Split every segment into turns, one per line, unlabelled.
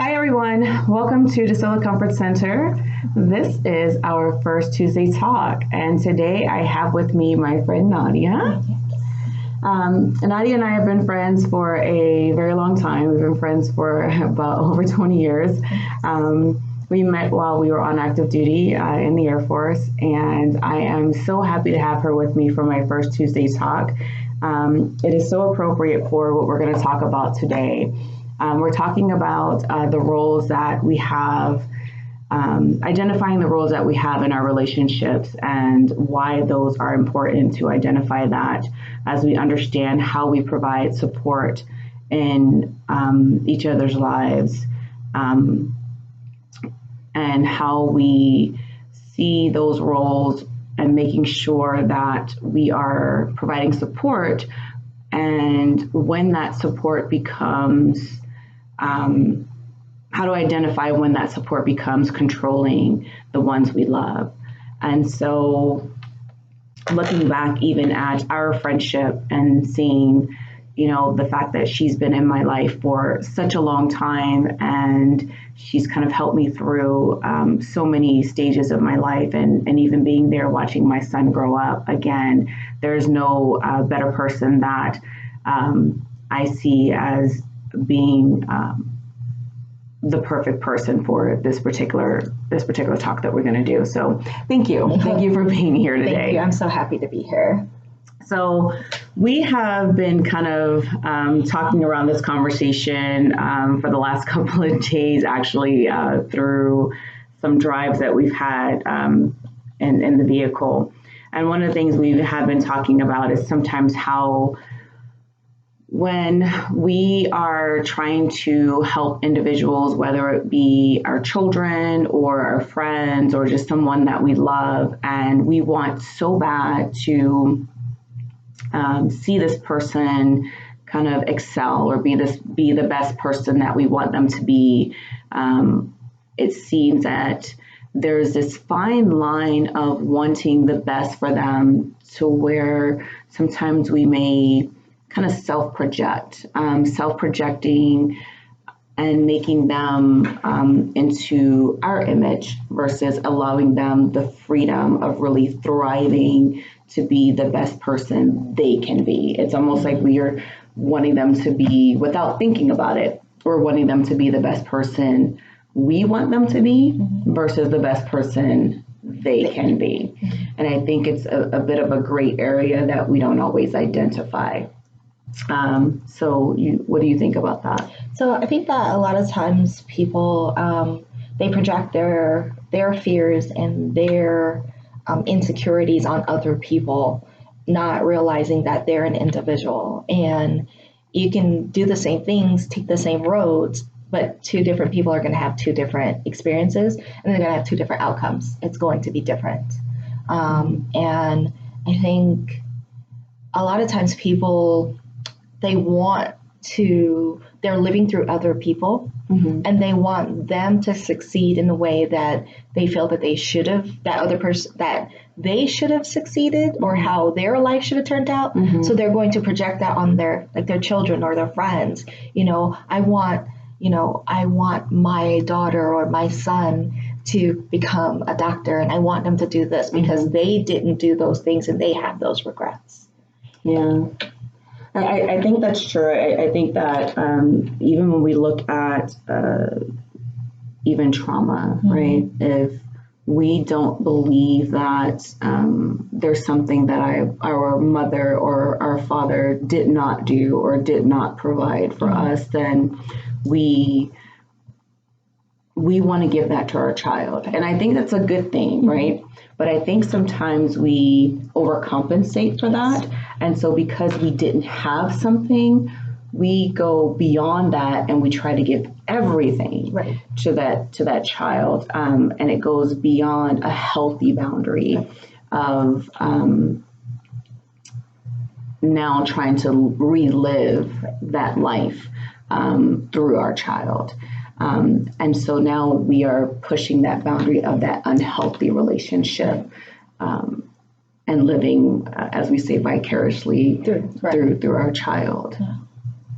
Hi, everyone. Welcome to DeSola Comfort Center. This is our first Tuesday talk, and today I have with me my friend Nadia. Nadia and I have been friends for a very long time. We've been friends for about over 20 years. We met while we were on active duty in the Air Force, and I am so happy to have her with me for my first Tuesday talk. It is so appropriate for what we're going to talk about today. We're talking about the roles that we have, identifying the roles that we have in our relationships and why those are important to identify that as we understand how we provide support in each other's lives, and how we see those roles and making sure that we are providing support, and when that support becomes how to identify when that support becomes controlling the ones we love. And so looking back even at our friendship and seeing, the fact that she's been in my life for such a long time, and she's kind of helped me through so many stages of my life, and even being there watching my son grow up. Again, there's no better person that I see as being the perfect person for this particular talk that we're going to do. So thank you for being here today.
Thank you. I'm so happy to be here.
So we have been kind of talking around this conversation for the last couple of days, actually, through some drives that we've had in the vehicle. And one of the things we have been talking about is sometimes how when we are trying to help individuals, whether it be our children or our friends or just someone that we love, and we want so bad to see this person kind of excel or be the best person that we want them to be, it seems that there's this fine line of wanting the best for them to where sometimes we may kind of self-projecting and making them into our image versus allowing them the freedom of really thriving to be the best person they can be. It's almost like we are wanting them to be, without thinking about it, we're wanting them to be the best person we want them to be versus the best person they can be. And I think it's a bit of a gray area that we don't always identify. So what do you think about that?
So I think that a lot of times people, they project their fears and their insecurities on other people, not realizing that they're an individual. And you can do the same things, take the same roads, but two different people are going to have two different experiences, and they're going to have two different outcomes. It's going to be different. And I think a lot of times people, they're living through other people, and they want them to succeed in the way that they feel that they should have, that they should have succeeded, or how their life should have turned out. So they're going to project that on their children or their friends. I want my daughter or my son to become a doctor, and I want them to do this because they didn't do those things and they have those regrets.
Yeah. I think that's true. I think that even when we look at even trauma, right? If we don't believe that there's something that our mother or our father did not do or did not provide for us, then we want to give that to our child. And I think that's a good thing, right? But I think sometimes we overcompensate for that. And so because we didn't have something, we go beyond that and we try to give everything to that child. And it goes beyond a healthy boundary of now trying to relive that life through our child. And so now we are pushing that boundary of that unhealthy relationship and living, as we say, vicariously through our child.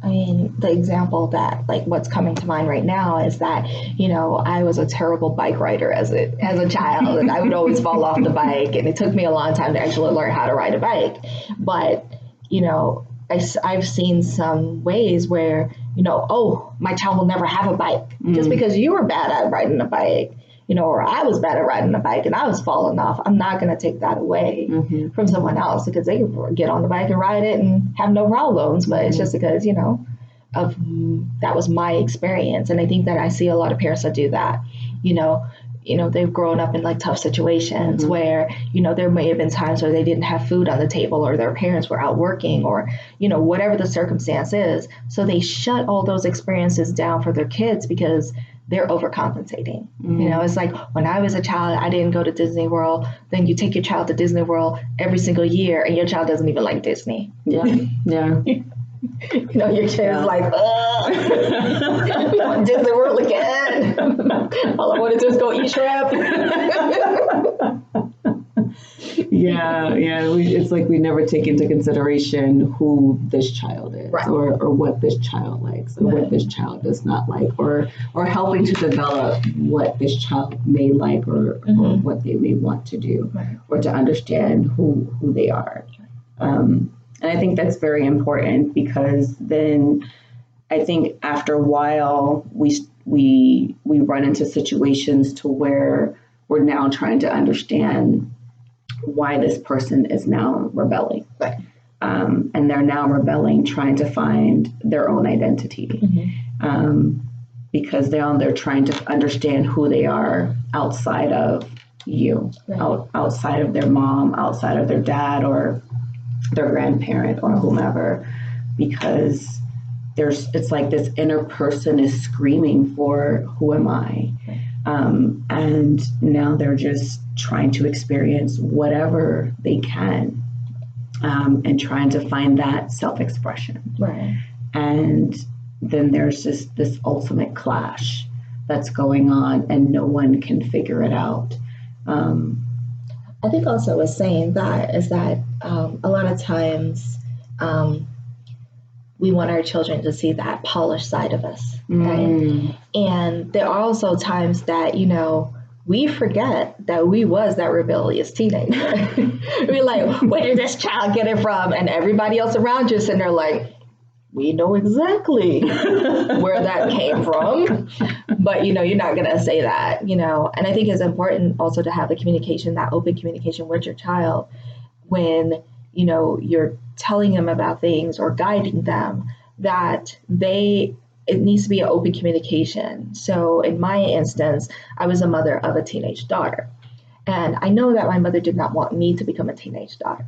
I mean, the example that, like, what's coming to mind right now is that, I was a terrible bike rider as a child, and I would always fall off the bike, and it took me a long time to actually learn how to ride a bike. But, I've seen some ways where, oh, my child will never have a bike just because you were bad at riding a bike, or I was bad at riding a bike and I was falling off. I'm not going to take that away from someone else because they can get on the bike and ride it and have no problems. But it's just because, of that was my experience. And I think that I see a lot of parents that do that, they've grown up in like tough situations where, there may have been times where they didn't have food on the table or their parents were out working or, whatever the circumstance is. So they shut all those experiences down for their kids because they're overcompensating. It's like when I was a child, I didn't go to Disney World. Then you take your child to Disney World every single year and your child doesn't even like Disney.
Yeah. Yeah.
Your kid is like, we want Disney World again. All I want to do is go eat shrimp.
Yeah. It's like we never take into consideration who this child is,
right,
or what this child likes, or what this child does not like, or helping to develop what this child may like, or what they may want to do,
right,
or to understand who they are. And I think that's very important because then I think after a while we run into situations to where we're now trying to understand why this person is now rebelling.
Right.
And they're now rebelling, trying to find their own identity. Because they're trying to understand who they are outside of you, right, outside of their mom, outside of their dad, or their grandparent or whomever, because it's like this inner person is screaming for who am I? And now they're just trying to experience whatever they can, and trying to find that self-expression.
Right.
And then there's just this ultimate clash that's going on and no one can figure it out.
I think also with saying that is that a lot of times we want our children to see that polished side of us, right? And there are also times that, we forget that we was that rebellious teenager. We're like, where did this child get it from? And everybody else around you is sitting there like, we know exactly where that came from. But, you're not going to say that, and I think it's important also to have the communication, that open communication with your child when, you're telling them about things or guiding them, that it needs to be an open communication. So in my instance, I was a mother of a teenage daughter. And I know that my mother did not want me to become a teenage daughter,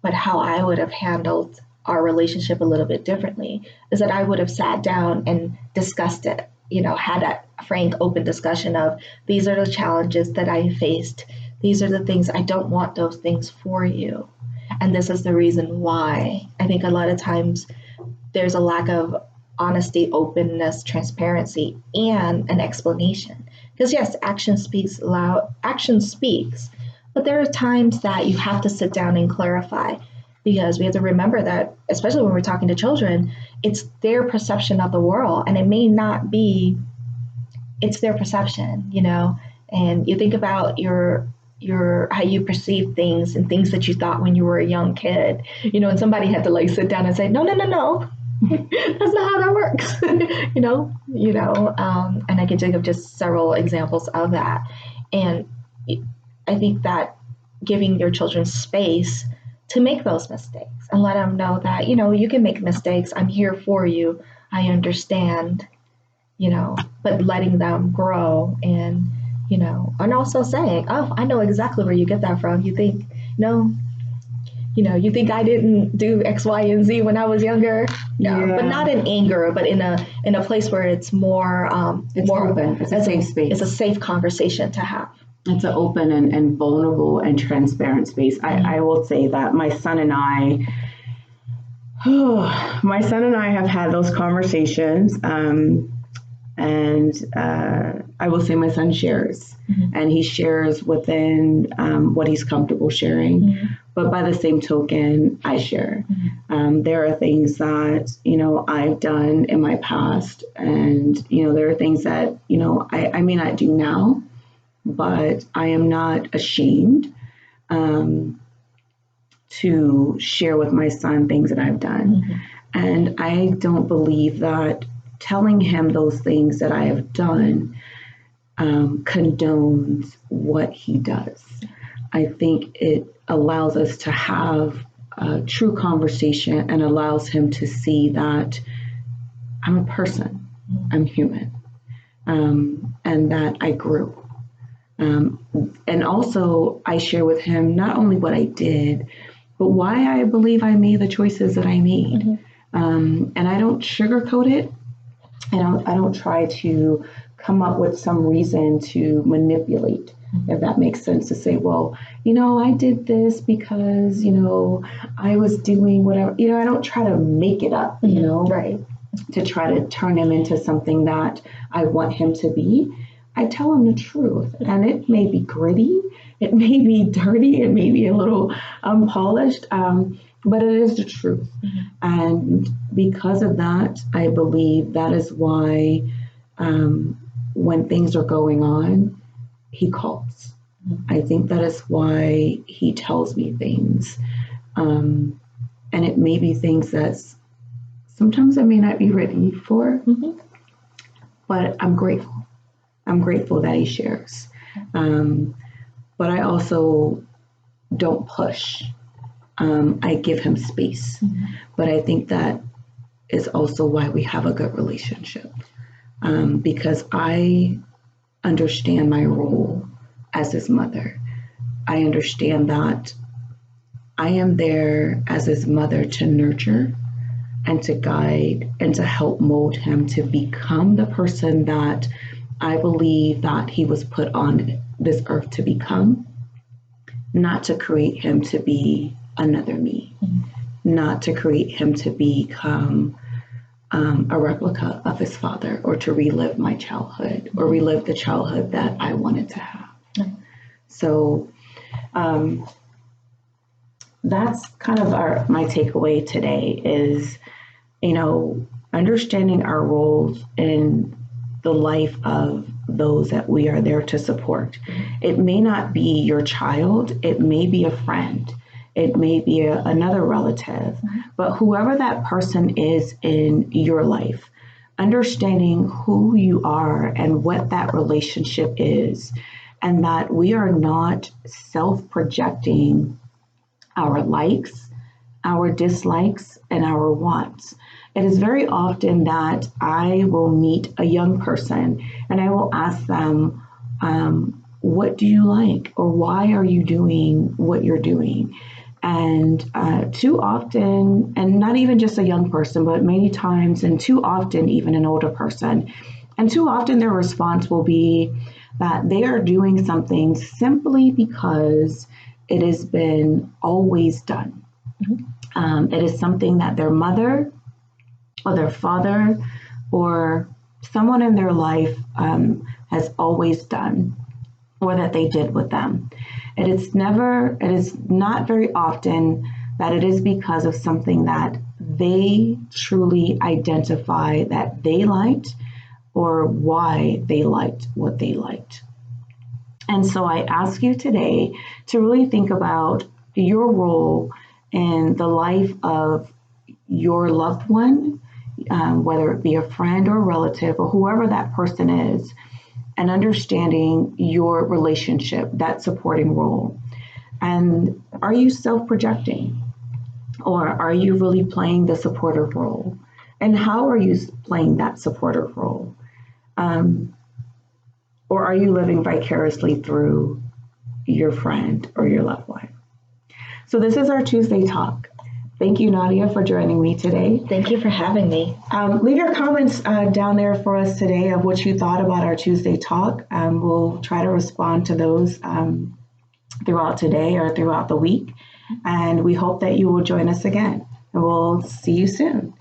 but how I would have handled our relationship a little bit differently is that I would have sat down and discussed it, had that frank, open discussion of these are the challenges that I faced. These are the things I don't want those things for you. And this is the reason why. I think a lot of times there's a lack of honesty, openness, transparency, and an explanation. Because yes, action speaks loud, action speaks, but there are times that you have to sit down and clarify, because we have to remember that, especially when we're talking to children, it's their perception of the world, and it may not be, it's their perception, and you think about your how you perceive things and things that you thought when you were a young kid, and somebody had to like sit down and say, no, that's not how that works, and I can think of just several examples of that. And I think that giving your children space to make those mistakes and let them know that, you can make mistakes. I'm here for you. I understand, but letting them grow and, and also saying, oh, I know exactly where you get that from. You think, you think I didn't do X, Y, and Z when I was younger, but not in anger, but in a place where it's more,
it's more open. It's a safe space.
It's a safe conversation to have.
It's an open and vulnerable and transparent space. I will say that my son and I have had those conversations. And I will say my son shares, and he shares within what he's comfortable sharing. But by the same token, I share. There are things that, I've done in my past, and, there are things that, I may not do now, but I am not ashamed to share with my son things that I've done. And I don't believe that telling him those things that I have done condones what he does. I think it allows us to have a true conversation and allows him to see that I'm a person, I'm human, and that I grew. And also, I share with him not only what I did, but why I believe I made the choices that I made. And I don't sugarcoat it. I don't try to come up with some reason to manipulate, if that makes sense, to say, well, I did this because, I was doing whatever. I don't try to make it up,
Right.
to try to turn him into something that I want him to be. I tell him the truth, and it may be gritty, it may be dirty, it may be a little unpolished, but it is the truth. And because of that, I believe that is why when things are going on, he calls. I think that is why he tells me things. And it may be things that sometimes I may not be ready for, but I'm grateful. I'm grateful that he shares. But I also don't push. I give him space. But I think that is also why we have a good relationship. Because I understand my role as his mother. I understand that I am there as his mother to nurture and to guide and to help mold him to become the person that I believe that he was put on this earth to become, not to create him to be another me, not to create him to become a replica of his father, or to relive my childhood or relive the childhood that I wanted to have. So that's kind of my takeaway today is, understanding our roles in the life of those that we are there to support. It may not be your child, it may be a friend, it may be another relative, but whoever that person is in your life, understanding who you are and what that relationship is, and that we are not self-projecting our likes, our dislikes, and our wants. It is very often that I will meet a young person and I will ask them, what do you like? Or why are you doing what you're doing? And too often, and not even just a young person, but many times, and too often, even an older person, and too often their response will be that they are doing something simply because it has been always done. It is something that their mother or their father or someone in their life has always done, or that they did with them. It is not very often that it is because of something that they truly identify that they liked or why they liked what they liked. And so I ask you today to really think about your role in the life of your loved one, whether it be a friend or a relative or whoever that person is, and understanding your relationship, that supporting role. And are you self-projecting, or are you really playing the supportive role? And how are you playing that supportive role? Or are you living vicariously through your friend or your loved one? So this is our Tuesday talk. Thank you, Nadia, for joining me today.
Thank you for having me.
Leave your comments down there for us today of what you thought about our Tuesday talk. We'll try to respond to those throughout today or throughout the week. And we hope that you will join us again. And we'll see you soon.